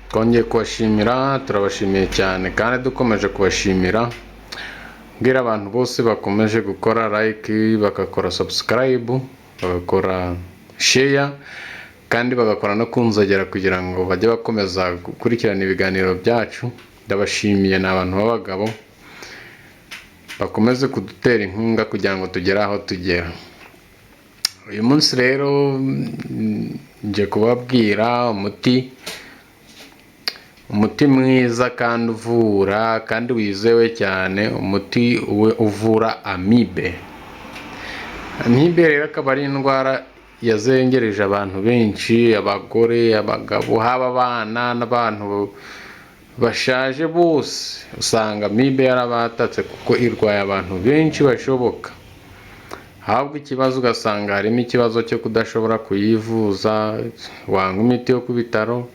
twongeye kubashimira, turabashimiye cyane kandi dukomeje kubashimira. Mbwira abantu bose bakomeje gukora like, bagakora subscribe, bagakora share kandi bagakora no kunzogera kugira ngo bajye bakomeza gukurikirana ibiganiro byacu. Ndabashimiye, ni abantu b'abagabo bakomeze kudutera inkunga kugira ngo tugere aho tugera. Uyu munsi rero nje kubabwira umuti mwiza kandi uvura kandi wizewe cyane, umuti uvura amibe. Amibe rero akaba ari indwara yazengereje abantu benshi, abagore, abagabo, haba abana n'abantu bashaje bose usanga amibe yarabatatse kuko irwaye abantu benshi bashoboka. Ahubwo ikibazo ugasanga harimo ikibazo cyo kudashobora kuyivuza, wanywa imiti yo ku bitaro,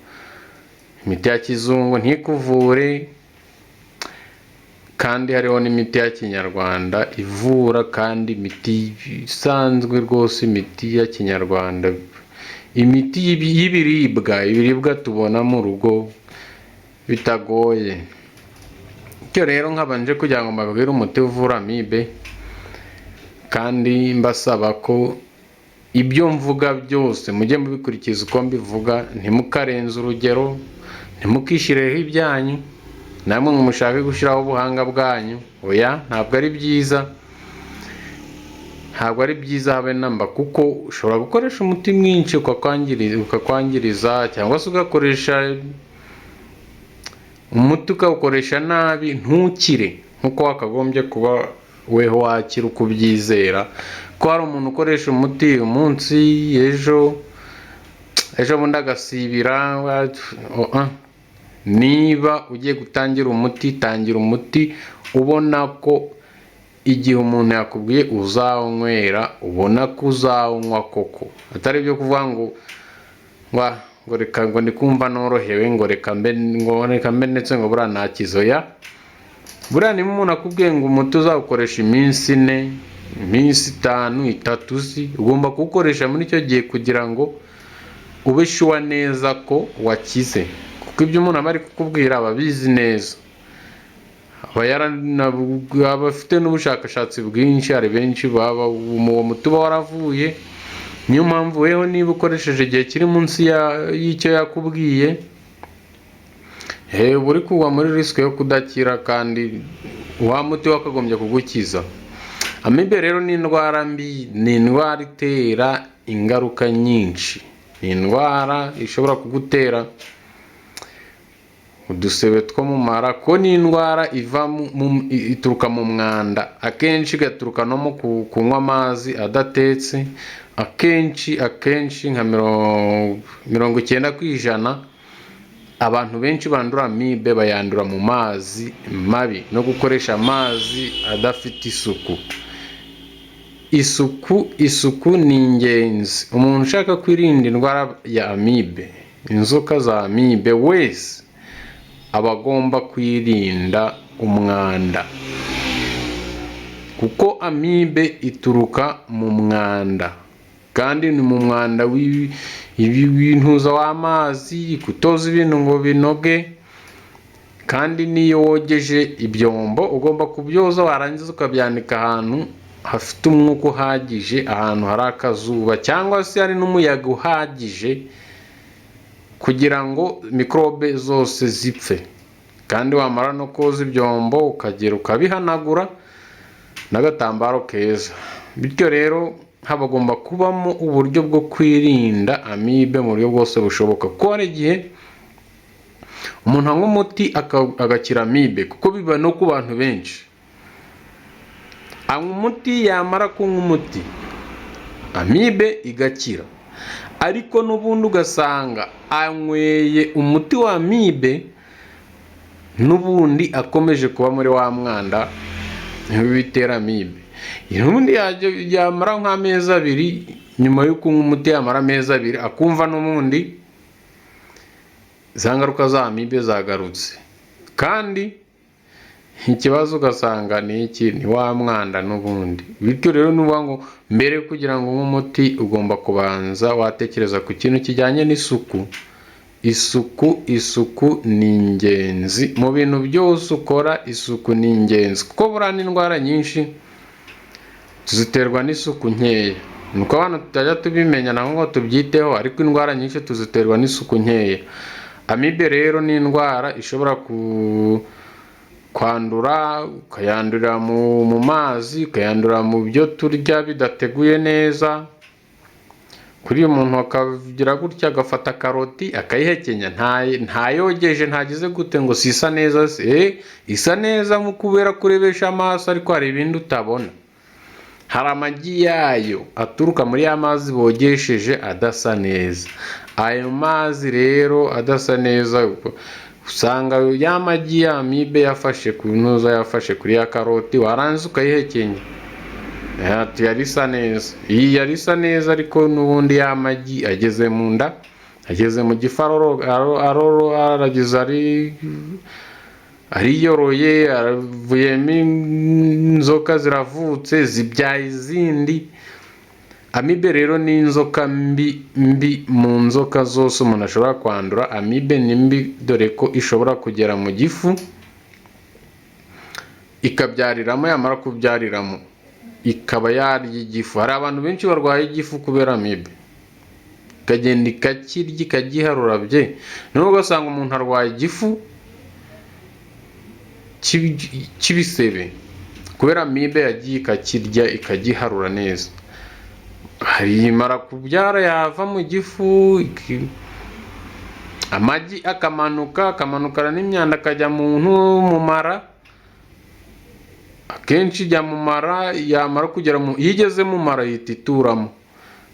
imiti ya kizungu ntikuvure, kandi hariho n'imiti ya kinyarwanda ivura, kandi imiti isanzwe rwose, imiti ya kinyarwanda, imiti y'ibiribwa tubona mu rugo bitagoye. Icyo rero nkabanje kugira ngo mbabwire umuti uvura amibe, kandi mbasaba ko ibyo mvuga byose mujye mubikurikiza uko mbivuga, ntimukarenze urugero, ntimukishireho ibyanyu, namwe mushake gushyiraho ubuhanga bwanyu. Oya, ntabwo ari byiza, ntabwo ari byiza habe namba, kuko ushobora gukoresha umuti mwinshi ukakwangiriza, cyangwa se ugakoresha umuti ukawukoresha nabi ntukire nkuko wakagombye kuba weho wakira uko ubyizera. Ko hari umuntu ukoresha umuti umunsi, ejo bundi agasibira. Niba ugiye gutangira umuti, tangira umuti ubona ko igihe umuntu yakubwiye uzawunywera ubona ko uzawunywa koko, atari byo kuvuga ngo reka ngo ndikumva norohewe, ngo reka mbe ndetse ngo buriya nakizo. Ya buriya niba umuntu akubwiye ngo umuti uzawukoresha iminsi 4, iminsi 5, 3, ugomba kuwukoresha muri icyo gihe kugira ngo ube shuwa neza ko wakize, kuko ibyo umuntu aba ari kukubwira aba abizi neza, aba afite n'ubushakashatsi bwinshi. Hari benshi baba uwo muti uba waravuye. Niyo mpamvu weho niba ukoresheje igihe kiri munsi y'icyo yakubwiye, uri kugwa muri risike yo kudakira, kandi wa muti wakagombye kugukiza. Amibe rero ni indwara mbi, ni indwara itera ingaruka nyinshi, ni indwara ishobora kugutera udusebe two mu mara, ko ni indwara ituruka mu mwanda, akenshi igaturuka no mu kunywa amazi adatetse. Akenshi nka 90% abantu benshi bandura amibe bayandura mu mazi mabi no gukoresha amazi adafite isuku. Isuku ni ingenzi. Umuntu ushaka kwirinda indwara ya amibe, inzoka za amibe, wese aba agomba kwirinda umwanda, kuko amibe ituruka mu mwanda, kandi ni mu mwanda w'ibintuza w'amazi, kutoza ibintu ngo binoge. Kandi niyo wogeje ibyombo ugomba kubyoza, warangiza ukabyanika ahantu hafite umwuka uhagije, ahantu hari akazuba cyangwa se hari n'umuyaga uhagije, kugira ngo mikorobe zose zipfe. Kandi wamara no koza ibyombo ukagera ukabihanagura n'agatambaro keza. Bityo rero habagomba kubamo uburyo bwo kwirinda amibe mu buryo bwose bushoboka, ko hari igihe umuntu anywa umuti agakira amibe, kuko biba no ku bantu benshi. Anywa umuti, yamara kunywa umuti amibe igakira, ariko n'ubundi ugasanga anyweye umuti wa amibe, n'ubundi akomeje kuba muri wa mwanda bitera amibe. Ubundi yamara nk'amezi 2, nyuma yo kunywa umuti yamara amezi 2 akumva n'ubundi za ngaruka za amibe zagarutse, kandi ikibazo ugasanga ni wa mwanda n'ubundi. Bityo rero nuvuga ngo mbere kugira ngo unywe umuti ugomba kubanza watekereza ku kintu kijyanye n'isuku isuku ni ingenzi mu bintu byose ukora. Isuku ni ingenzi kuko buriya n'indwara nyinshi tuziterwa n'isuku nkeya. Nuko abantu tutajya tubimenya nabo ngo tubyiteho, ariko indwara nyinshi tuziterwa n'isuku nkeya. Amibe rero ni indwara ishobora kwandura, ukayandurira mu mazi, ukayandura mu byo turya bidateguye neza. Kuri uyu muntu akagira gutya agafata karoti akayihekenya, ntayogeje, ntagize gute ngo sisa neza se. Isa neza mu kubera kurebesha amaso, ariko hari ibindi utabona. Hari amagi yayo aturuka muri ya mazi bogesheje adasa neza. Ayo mazi rero adasa neza usanga ya magi ya amibe yafashe ku ntuza, yafashe kuri ya karoti, warangiza ukayihekenya. Yarisa neza. Iyi yarisa neza, ariko n'ubundi ya magi ageze mu nda, ageze mu gifu, aragize ariyoroye, aravuyemo inzoka ziravutse zibyaye izindi. Amibe rero ni inzoka mbi mu nzoka zose umuntu ashobora kwandura. Amibe ni mbi dore ko ishobora kugera mu gifu ikabyariramo, yamara kubyariramo ikaba yarya igifu. Hari abantu benshi barwaye igifu kubera amibe, ikagenda ikakirya ikagiharura bye. Nubwo ugasanga umuntu arwaye igifu cy'ibisebe kubera amibe yagiye ikakirya ikagiharura neza. Hari imara kubyara yava mu gifu, amagi akamanukana n'imyanda akajya mu mara. Akenshi ijya mu mara, yamara kugera iyo igeze mu mara ihita ituramo,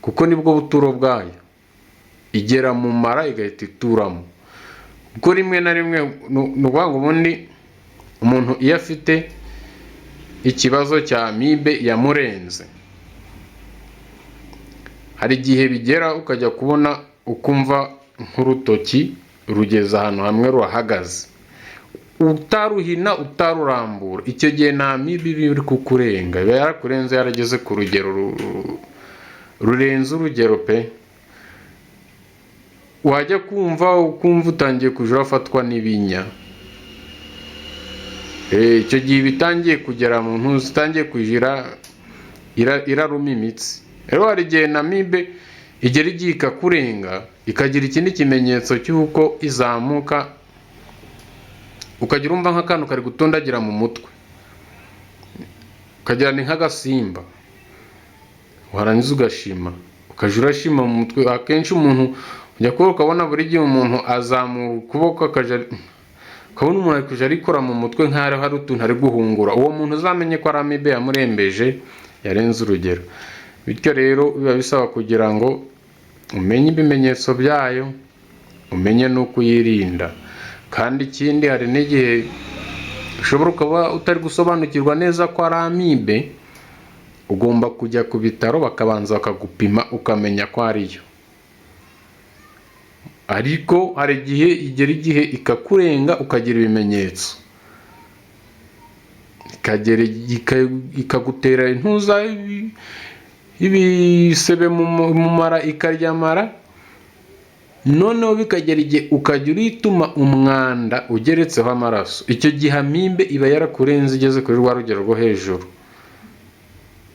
kuko nibwo buturo bwayo. Igera mu mara igahita ituramo, kuko rimwe na rimwe ni ukuvuga ngo ubundi umuntu iyo afite ikibazo cya amibe yamurenze, hari igihe bigera ukajya kubona ukumva nk'urutoki rugeze ahantu hamwe rurahagaze, utaruhina utarurambura. Icyo gihe nta amibe iri kukurenga, iba yarakurenze, yarageze ku rugero rurenze urugero pe. Wajya kumva utangiye kujya urafatwa n'ibinya. Icyo gihe bitangiye kugera mu ntuzi, itangiye kugira iraruma imitsi. Rero hari igihe na amibe igera igihe ikakurenga, ikagira ikindi kimenyetso cy'uko izamuka, ukagira umva nk'akantu kari gutondagira mu mutwe, ukagira ni nk'agasimba, warangiza ugashima, ukajya urashima mu mutwe. Akenshi umuntu ujya kuba ukabona buri gihe umuntu azamura ukuboko ukabona umuntu ari kujya arikora mu mutwe nk'aho hari utuntu ari guhungura. Uwo muntu uzamenye ko ari amibe yamurembeje, yarenze urugero. Bityo rero biba bisaba kugira ngo umenye ibimenyetso byayo, umenye n'uko uyirinda. Kandi ikindi, hari n'igihe ushobora kuba utari gusobanukirwa neza ko ari amibe, ugomba kujya ku bitaro bakabanza bakagupima ukamenya ko ariyo. Ariko hari igihe igera igihe ikakurenga ukagira ibimenyetso, ikagutera intuza ibisebe mu mara, ikarya mara. Noneho bikagera igihe ukajya urituma umwanda ugeretseho amaraso. Icyo gihe amibe iba yarakurenze, igeze kuri rwa rugero rwo hejuru,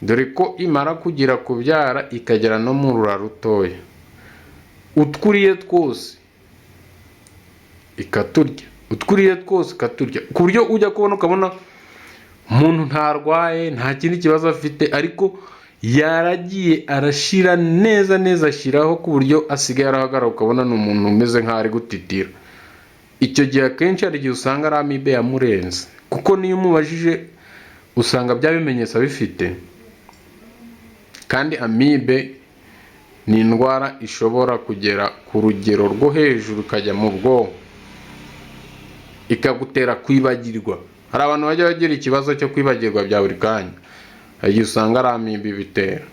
dore ko imara kugira kubyara ikagera no mu rura rutoya, utwuriye twose ikaturya, ku buryo ujya kubona ukabona umuntu ntarwaye, nta kindi kibazo afite, ariko yaragiye arashira neza, ashiraho ku buryo asigaye arahagarara, ukabona ni umuntu umeze nk'aho ari gutitira. Icyo gihe akenshi hari igihe usanga ari amibe yamurenze, kuko niyo umubajije usanga bya bimenyetso bifite. Kandi amibe ni indwara ishobora kugera ku rugero rwo hejuru, ikajya mu bwonko, ikagutera kwibagirwa. Hari abantu bajya bagira ikibazo cyo kwibagirwa bya buri kanya, igihe usanga ari amibe bitera.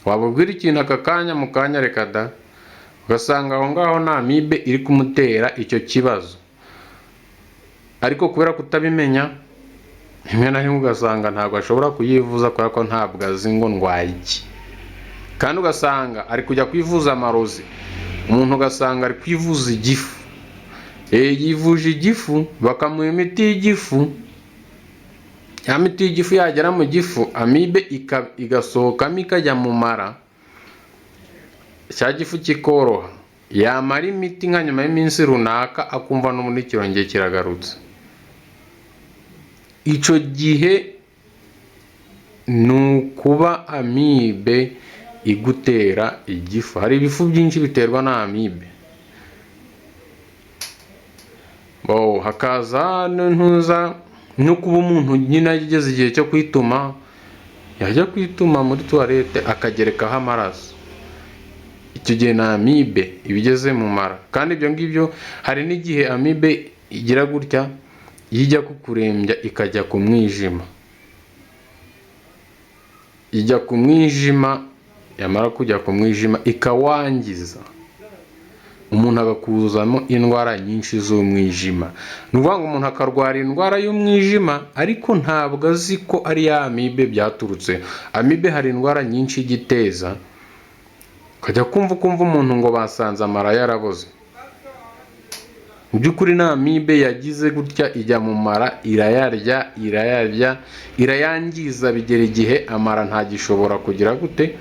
Wababwira ikintu aka kanya, mu kanya reka da, ugasanga aho ngaho nta amibe iri kumutera icyo kibazo, ariko kubera kutabimenya, rimwe na rimwe ugasanga ntabwo ashobora kuyivuza kubera ko ntabwo azi ngo ndwaye iki. Kandi ugasanga ari kujya kwivuza amarozi, umuntu ugasanga ari kwivuza igifu, yivuje igifu bakamuha imiti y'igifu, ya miti y'igifu yagera mu gifu amibe igasohokamo ikajya mu mara, cya gifu kikoroha, yamara imiti nka nyuma y'iminsi runaka akumva n'ubundi kirongeye kiragarutse. Icyo gihe ni ukuba amibe igutera igifu. Hari ibifu byinshi biterwa na amibe. Hakaza n'intuza no kuba umuntu nyine ageze igihe cyo kwituma, yajya kwituma muri tuwarete akagerekaho amaraso, icyo gihe na amibe ibigeze mu mara. Kandi ibyo ngibyo hari n'igihe amibe igira gutya yijya kukurembya ikajya ku mwijima, ijya ku mwijima, yamara kujya ku mwijima ikawangiza, umuntu agakuzamo indwara nyinshi z'umwijima. Ni ukuvuga ngo umuntu akarwara indwara y'umwijima ariko ntabwo azi ko ari ya amibe byaturutse. Amibe hari indwara nyinshi igiteza, ukajya kumva umuntu ngo basanze amara yaraboze, mu by'ukuri na amibe yagize gutya ijya mu mara irayarya, irayangiza, bigera igihe amara ntagishobora kugira gute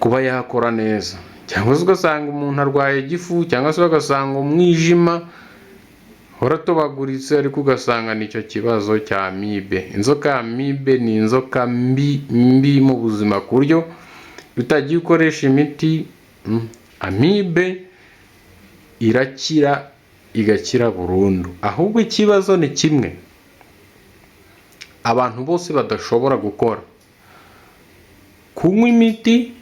kuba yakora neza. Cyangwa se ugasanga umuntu arwaye igifu, cyangwa se ugasanga umwijima waratobaguritse, ariko ugasanga nicyo kibazo cya amibe. Inzoka ya amibe ni inzoka mbi mu buzima, ku buryo utagiye ukoresha imiti amibe irakira, igakira burundu. Ahubwo ikibazo ni kimwe abantu bose badashobora gukora: kunywa imiti,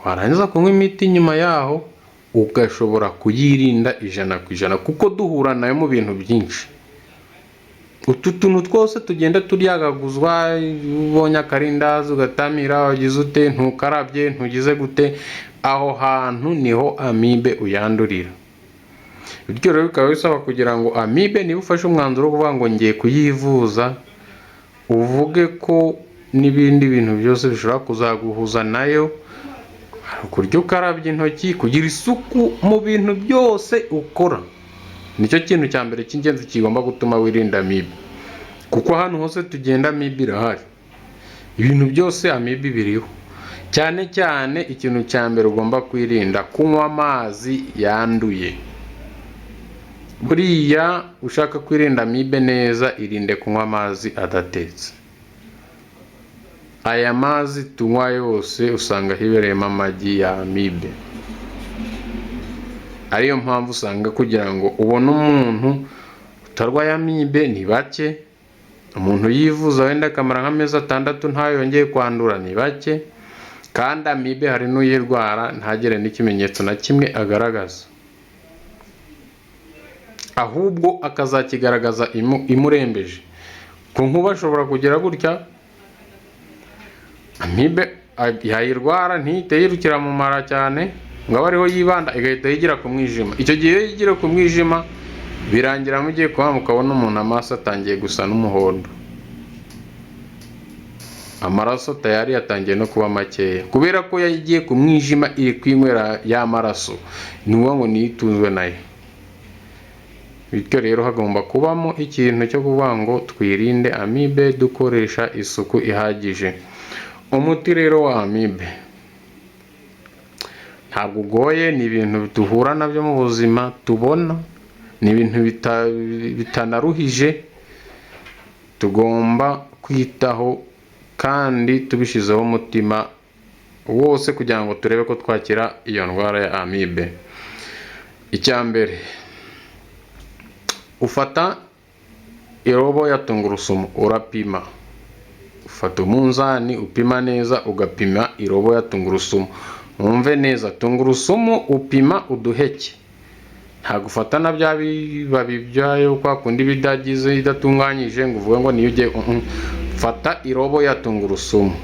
warangiza kunywa imiti nyuma yaho ugashobora kuyirinda 100%, kuko duhura nayo mu bintu byinshi. Utu tuntu twose tugenda turyagaguzwa, ubonye akarindazi ugatamira, wagize ute, ntukarabye, ntugize gute, aho hantu niho amibe uyandurira. Bityo rero bikaba bisaba kugira ngo amibe niba ufashe umwanzuro wo kuvuga ngo ngiye kuyivuza, uvuge ko n'ibindi bintu byose bishobora kuzaguhuza nayo, kurya ukarabye intoki, kugira isuku mu bintu byose ukora. Nicyo kintu cya mbere cy'ingenzi kigomba gutuma wirinda amibe, kuko ahantu hose tugenda amibe irahari, ibintu byose amibe biriho. Cyane cyane ikintu cya mbere ugomba kwirinda: kunywa amazi yanduye. Buriya ushaka kwirinda amibe neza, irinde kunywa amazi adatetse. Aya mazi tunywa yose usanga hibereyemo amagi ya amibe. Ariyo mpamvu usanga kugira ngo ubone umuntu utarwaye amibe ni bake. Umuntu yivuza wenda akamara nk'amezi 6 ntayongeye kwandura ni bake, kandi amibe hari n'uyirwara ntagire n'ikimenyetso na kimwe agaragaza, ahubwo akazakigaragaza imurembeje. Ku nkuba ashobora kugira gutya, amibe yayirwara ntihite yirukira mu mara cyane ngo abe ariho yibanda, igahita yigira ku mwijima. Icyo gihe yigira ku mwijima birangira mugiye kuba mukabona umuntu amaso atangiye gusa n'umuhondo, amaraso tayari yatangiye no kuba makeya, kubera ko yagiye ku mwijima iri kwinywera y'amaraso. Ni ukuvuga ngo niyitunzwe nayo. Bityo rero hagomba kubamo ikintu cyo kuvuga ngo twirinde amibe dukoresha isuku ihagije. Umuti rero wa amibe ntabwo ugoye, ni ibintu duhura nabyo mu buzima tubona, ni ibintu bitanaruhije, tugomba kwitaho kandi tubishizeho umutima wose kugira ngo turebe ko twakira iyo ndwara ya amibe. Icya mbere, ufata irobo ya tungurusumu urapima. Ufata umunzani upima neza, ugapima irobo ya tungurusumu. Mwumve neza, tungurusumu upima uduheke, ntabwo ufata na bya bibabi byayo kwa kundi bidagize idatunganyije ngo uvuge ngo niyo ugiye. Fata irobo ya tungurusumu.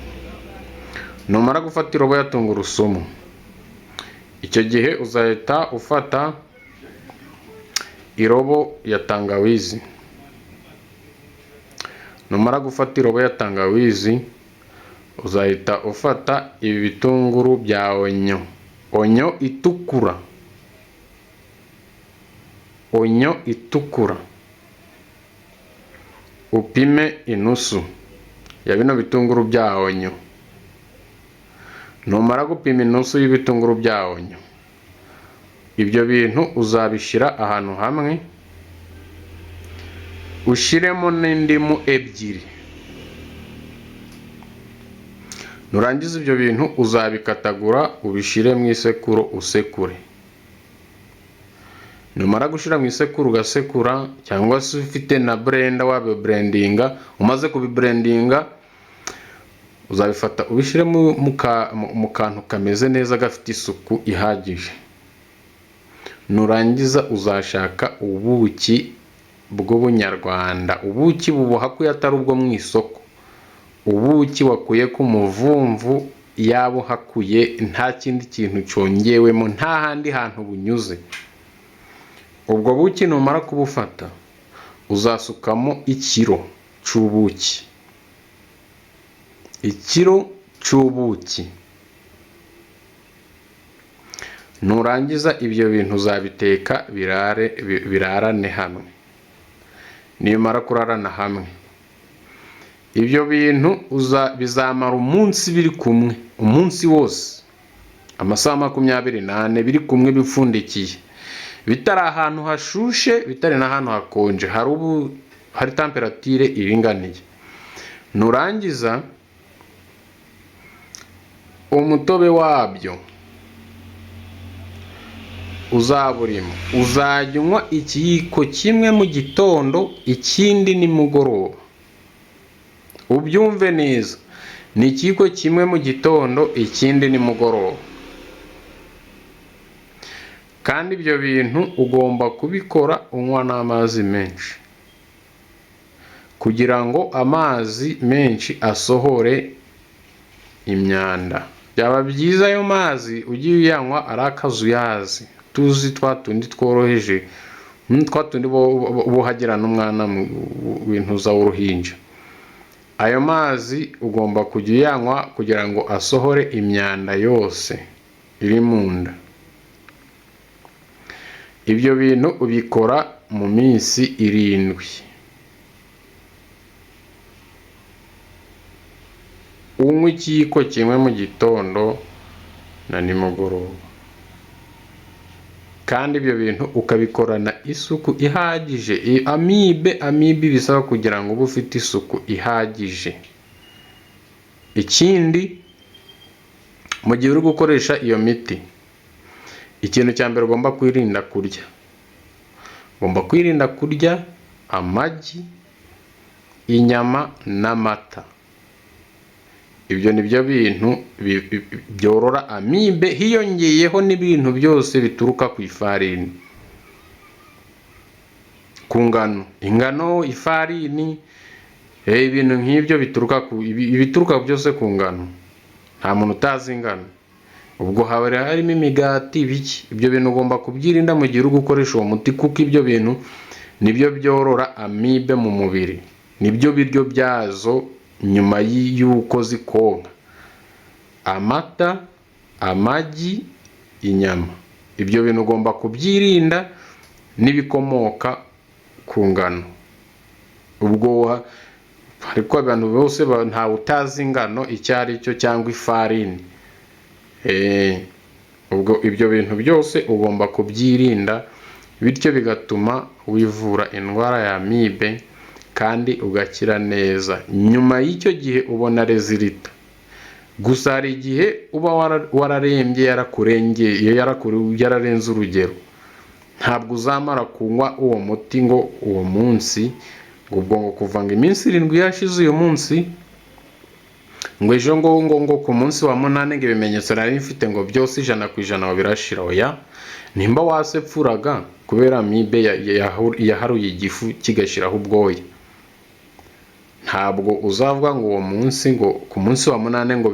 Numara gufata irobo ya tungurusumu, icyo gihe uzahita ufata irobo ya tangawizi. Numara gufata irobo ya tangawizi, uzahita ufata ibi bitunguru bya onyo itukura. onyo itukura, upime inusu ya bino bitunguru bya onyo. Numara gupima inusu y'ibitunguru bya onyo, ibyo bintu uzabishira ahantu hamwe, ushiremo n'indimu ebyiri. Nurangiza ibyo bintu uzabikatagura ubishire mu isekuru usekure. Numara gushira mu isekuru ugasekura, cyangwa se ufite na blender wabe blendinga. Umaze kubiblendinga uzabifata ubishire mu kantu kameze neza gafite isuku ihagije. Nurangiza uzashaka ubuki bw'ubunyarwanda, ubuki bubohakuye atari ubwo mu isoko, ubuki wakuye ku muvumvu yabuhakuye, nta kindi kintu cyongewemo, nta handi hantu bunyuze. Ubwo buki numara kubufata uzasukamo ikiro cy'ubuki, ikiro cy'ubuki. Nurangiza ibyo bintu uzabiteka birarane hamwe. Nimara kurarana hamwe, ibyo bintu bizamara umunsi biri kumwe, umunsi wose, amasaha 24 biri kumwe bipfundikiye, bitari ahantu hashushe, bitari n'ahantu hakonje, hari temperature iringaniye. Nurangiza umutobe wabyo uzaburimo, uzajya unywa ikiyiko kimwe mu gitondo, ikindi nimugoroba. Ubyumve neza, ni ikiyiko kimwe mu gitondo, ikindi nimugoroba. Kandi ibyo bintu ugomba kubikora unywa n'amazi menshi, kugira ngo amazi menshi asohore imyanda. Byaba byiza ayo mazi ugiye uyanywa ari akazuyazi, tuzi twatundi tworoheje, twatundi buhagira n'umwana w'intuza w'uruhinja. Ayo mazi ugomba kujya uyanywa kugira ngo asohore imyanda yose iri mu nda. Ibyo bintu ubikora mu minsi 7. Unywa ikiyiko kimwe mu gitondo na nimugoroba. Kandi ibyo bintu ukabikorana isuku ihagije. Amibe bisaba kugira ngo ube ufite isuku ihagije. Ikindi, mu gihe uri gukoresha iyo miti, ikintu cya mbere ugomba kwirinda kurya, ugomba kwirinda kurya amagi, inyama n'amata. Ibyo nibyo bintu byorora amibe, hiyongeyeho n'ibintu byose bituruka ku ifarini, ku ngano, ingano, ifarini, ibintu nk'ibyo bituruka byose ku ngano. Nta muntu utazi ingano. Ubwo harimo imigati biki. Ibyo bintu ugomba kubyirinda mu gihe uri gukoresha uwo muti, kuko ibyo bintu nibyo byorora amibe mu mubiri, nibyo biryo byazo nyuma y'uko zikonka. Amata, amagi, inyama, ibyo bintu ugomba kubyirinda, n'ibikomoka ku ngano. Ubwo ariko abantu bose ntawe utazi ingano icyo ari cyo, cyangwa ifarini. Ubwo ibyo bintu byose ugomba kubyirinda, bityo bigatuma wivura indwara ya amibe kandi ugakira neza. Nyuma y'icyo gihe ubona resulta. Gusa hari igihe uba wararembye, yarakurengeye, yararenze urugero. Ntabwo uzamara kunywa uwo muti ngo uwo munsi, ngo kuva ngo iminsi 7 yashize uyu munsi, ngo ejo ngo ku munsi wa 8 ngo ibimenyetso nari mfite ngo byose 100% birashira. Oya, nimba wasepfuraga kubera amibe yaharuye igifu kigashiraho ubwoya, ntabwo uzavuga ngo uwo munsi, ngo ku munsi wa 8 ngo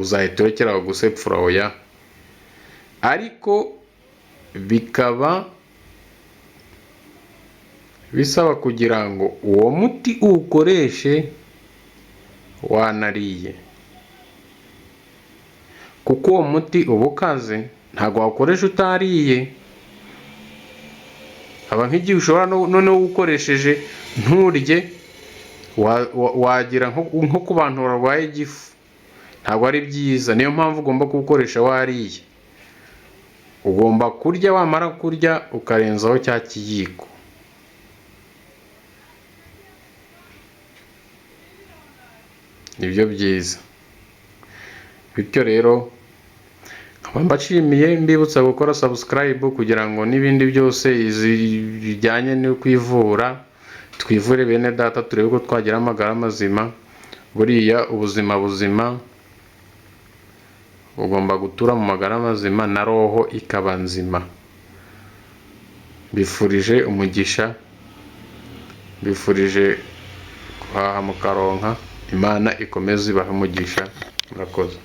uzahita urekera gusepfura. Oya, ariko bikaba bisaba kugira ngo uwo muti uwukoreshe wanariye, kuko uwo muti uba ukaze, ntabwo wakoresha utariye. haba nk'igihe ushobora noneho ukoresheje nturye, wagira nko ku bantu barwaye igifu, ntabwo ari byiza. Niyo mpamvu ugomba kuwukoresha wariye. Ugomba kurya, wamara kurya ukarenzaho cya kiyiko. Nibyo byiza. Bityo rero nkaba mbashimiye, mbibutsa gukora subscribe kugira ngo n'ibindi byose bijyanye no kwivura, twivure bene data, turebe ko twagira amagara mazima. Buriya ubuzima buzima ugomba gutura mu magara mazima na roho ikaba nzima. Bifurije umugisha, bifurije guhaha mukaronka. Imana ikomeze ibahe umugisha. Murakoze.